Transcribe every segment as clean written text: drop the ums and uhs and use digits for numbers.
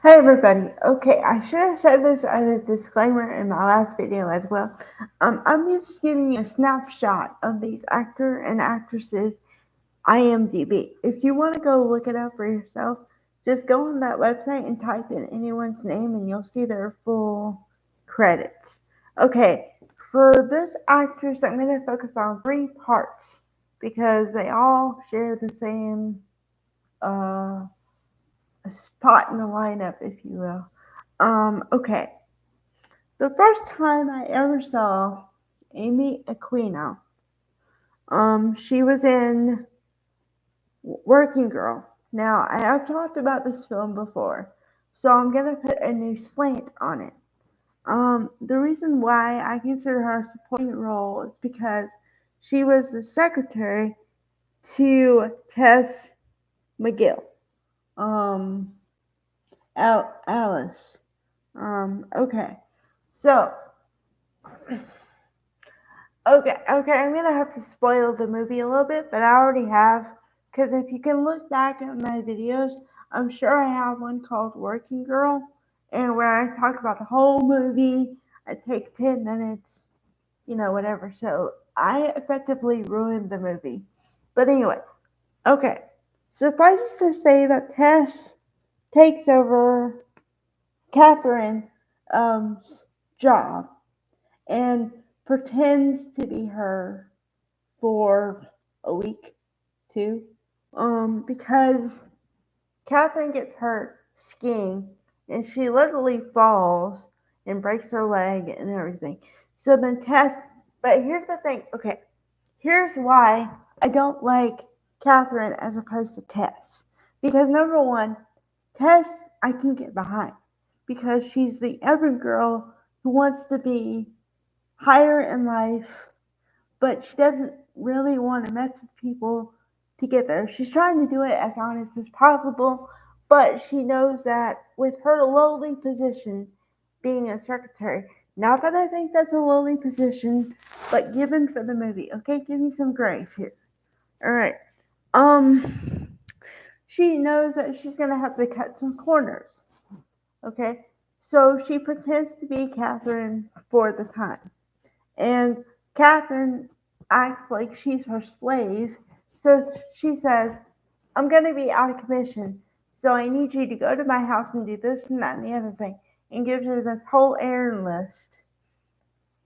Hey everybody. Okay, I should have said this as a disclaimer in my last video as well. I'm just giving you a snapshot of these actor and actresses IMDb. If you want to go look it up for yourself, just go on that website and type in anyone's name and you'll see their full credits. Okay, for this actress, I'm going to focus on three parts because they all share the same uh, spot in the lineup, if you will. Okay. The first time I ever saw Amy Aquino, she was in Working Girl. Now, I have talked about this film before, so I'm going to put a new slant on it. The reason why I consider her a supporting role is because she was the secretary to Tess McGill, um, Alice. Okay. So, okay, I'm gonna have to spoil the movie a little bit, but I already have. Because if you can look back at my videos, I'm sure I have one called Working Girl, and where I talk about the whole movie. I take 10 minutes, whatever. So I effectively ruined the movie. But anyway, okay. Suffice it to say that Tess takes over Catherine's job and pretends to be her for a week, two, because Catherine gets hurt skiing and she literally falls and breaks her leg and everything. So then Tess, but here's the thing, okay, here's why I don't like Catherine as opposed to Tess. Because number one, Tess I can get behind because she's the every girl who wants to be higher in life, but she doesn't really want to mess with people to get there. She's trying to do it as honest as possible, but she knows that with her lowly position, being a secretary, not that I think that's a lowly position, but given for the movie, okay, give me some grace here. All right. Um, she knows that she's gonna have to cut some corners. Okay, so she pretends to be Catherine for the time. And Catherine acts like she's her slave. So she says, I'm going to be out of commission. So I need you to go to my house and do this and that and the other thing. And gives her this whole errand list.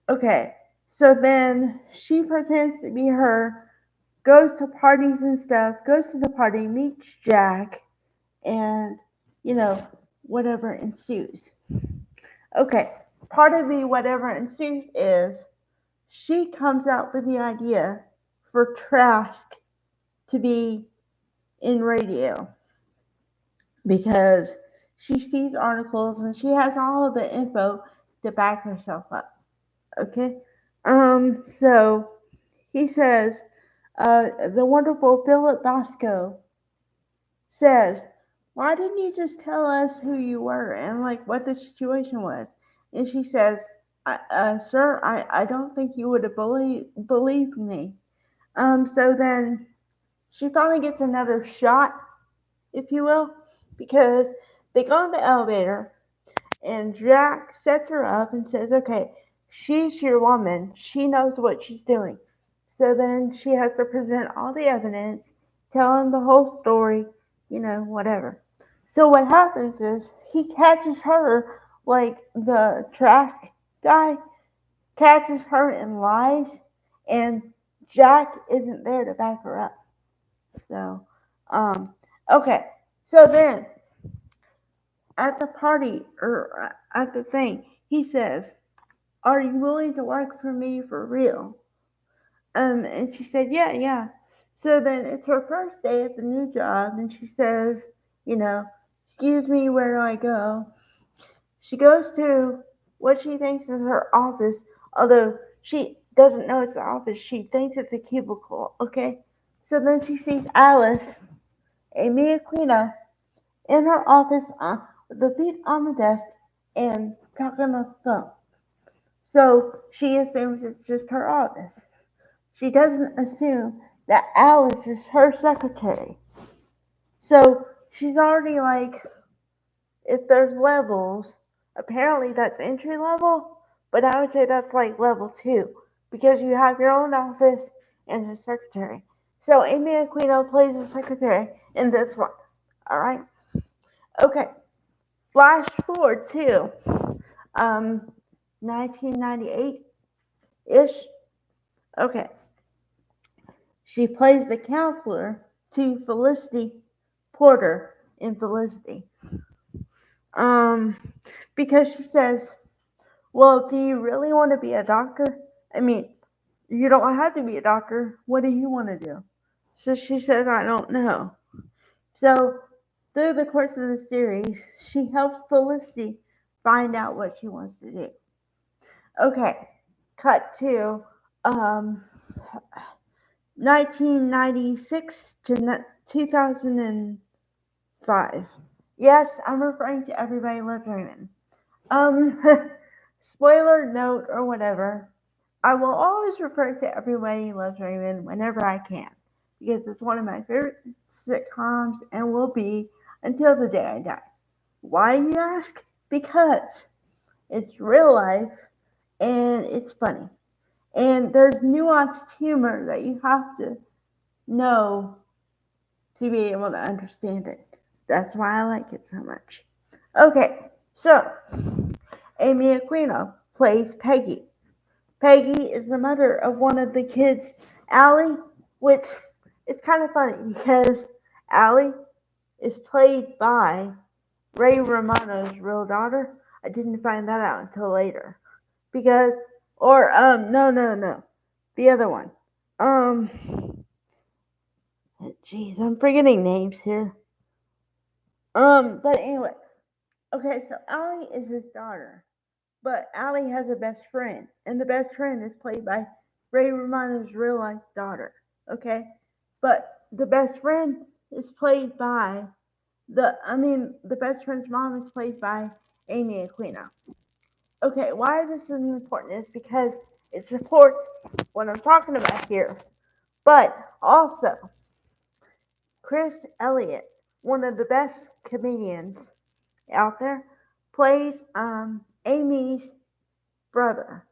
Okay. So then she pretends to be her, goes to parties and stuff, goes to the party, meets Jack, and, you know, whatever ensues. Okay. Part of the whatever ensues is she comes out with the idea for Trask to be in radio because she sees articles and she has all of the info to back herself up. Okay? So he says, the wonderful Philip Bosco says, why didn't you just tell us who you were and like what the situation was? And she says, sir, I don't think you would have believed me. So then she finally gets another shot, if you will, because they go in the elevator and Jack sets her up and says, okay, she's your woman. She knows what she's doing. So then she has to present all the evidence, tell him the whole story, whatever. So what happens is he catches her, like the Trask guy catches her in lies, and Jack isn't there to back her up. So, okay. So then at the party or at the thing, he says, "Are you willing to work for me for real?" And she said, "Yeah, yeah." So then it's her first day at the new job, and she says, "Excuse me, where do I go?" She goes to what she thinks is her office, although she doesn't know it's the office. She thinks it's a cubicle, okay? So then she sees Alice, Amy Aquino, in her office with the feet on the desk and talking on the phone. So she assumes it's just her office. She doesn't assume that Alice is her secretary. So she's already like if there's levels, apparently that's entry level, but I would say that's like level 2 because you have your own office and a secretary. So Amy Aquino plays the secretary in this one. All right. Okay. Flash forward to um 1998 ish. Okay. She plays the counselor to Felicity Porter in Felicity. Um, because she says, "Well, do you really want to be a doctor? I mean, you don't have to be a doctor. What do you want to do?" So she says, "I don't know." So through the course of the series, she helps Felicity find out what she wants to do. Okay, cut to um 1996 to 2005. Yes, I'm referring to Everybody Loves Raymond. Um, spoiler note or whatever, I will always refer to Everybody Loves Raymond whenever I can because it's one of my favorite sitcoms and will be until the day I die. Why, you ask? Because it's real life and it's funny. And there's nuanced humor that you have to know to be able to understand it. That's why I like it so much. Okay, so Amy Aquino plays Peggy. Peggy is the mother of one of the kids, Allie, which is kind of funny because Allie is played by Ray Romano's real daughter. I didn't find that out until later. Because, or, no. The other one. Jeez, I'm forgetting names here. But anyway. Okay, so Allie is his daughter. But Allie has a best friend, and the best friend is played by Ray Romano's real life daughter. Okay, but the best friend is played by the best friend's mom is played by Amy Aquino. Okay, why this is important is because it supports what I'm talking about here. But also, Chris Elliott, one of the best comedians out there, plays Amy's brother,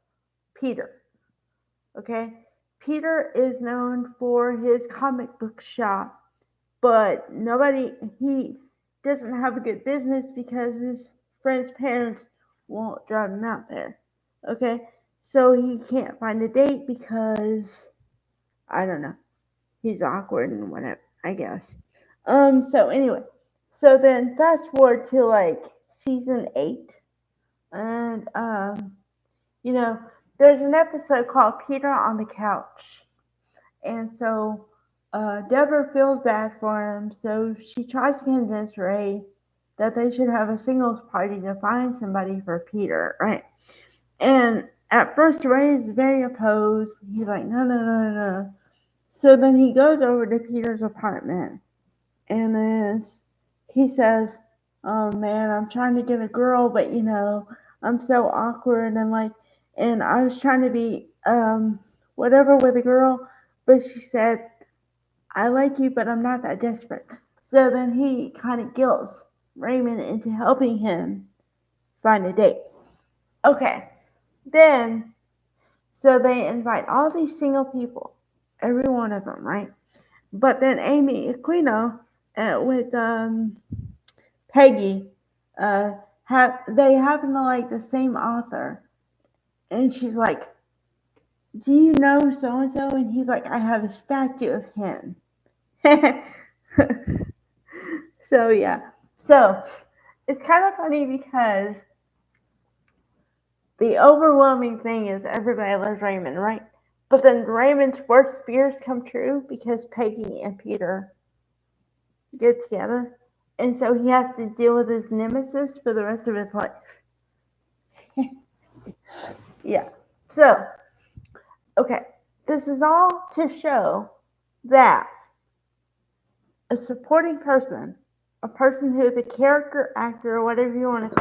Peter. Okay? Peter is known for his comic book shop, but he doesn't have a good business because his friend's parents won't drive him out there. Okay? So he can't find a date because, I don't know, he's awkward and whatever, I guess. So anyway, so then fast forward to like season 8, and you know, there's an episode called Peter on the Couch. And so Deborah feels bad for him, so she tries to convince Ray that they should have a singles party to find somebody for Peter, right? And at first, Ray is very opposed. He's like, no. So then he goes over to Peter's apartment, and then he says, "Oh man, I'm trying to get a girl, but I'm so awkward and I was trying to be whatever with a girl, but she said, 'I like you, but I'm not that desperate.'" So then he kind of guilts Raymond into helping him find a date. Okay, then so they invite all these single people, every one of them, right? But then Amy Aquino with Peggy they happen to like the same author, and she's like, "Do you know so and so?" And he's like, "I have a statue of him." So yeah, so it's kind of funny because the overwhelming thing is everybody loves Raymond, right? But then Raymond's worst fears come true because Peggy and Peter get together, and so he has to deal with his nemesis for the rest of his life. Yeah. So, okay, this is all to show that a supporting person, a person who is a character actor or whatever you want to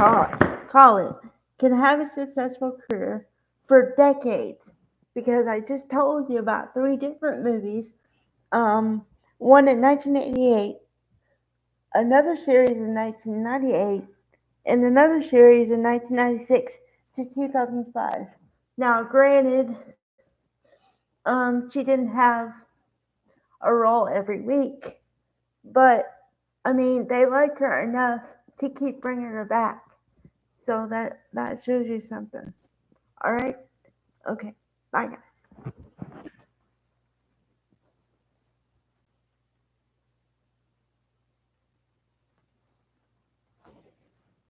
call it, can have a successful career for decades. Because I just told you about 3 different movies. One in 1988, another series in 1998, in another series in 1996 to 2005. Now, granted, she didn't have a role every week, but I mean, they like her enough to keep bringing her back. So that shows you something. All right. Okay. Bye, guys.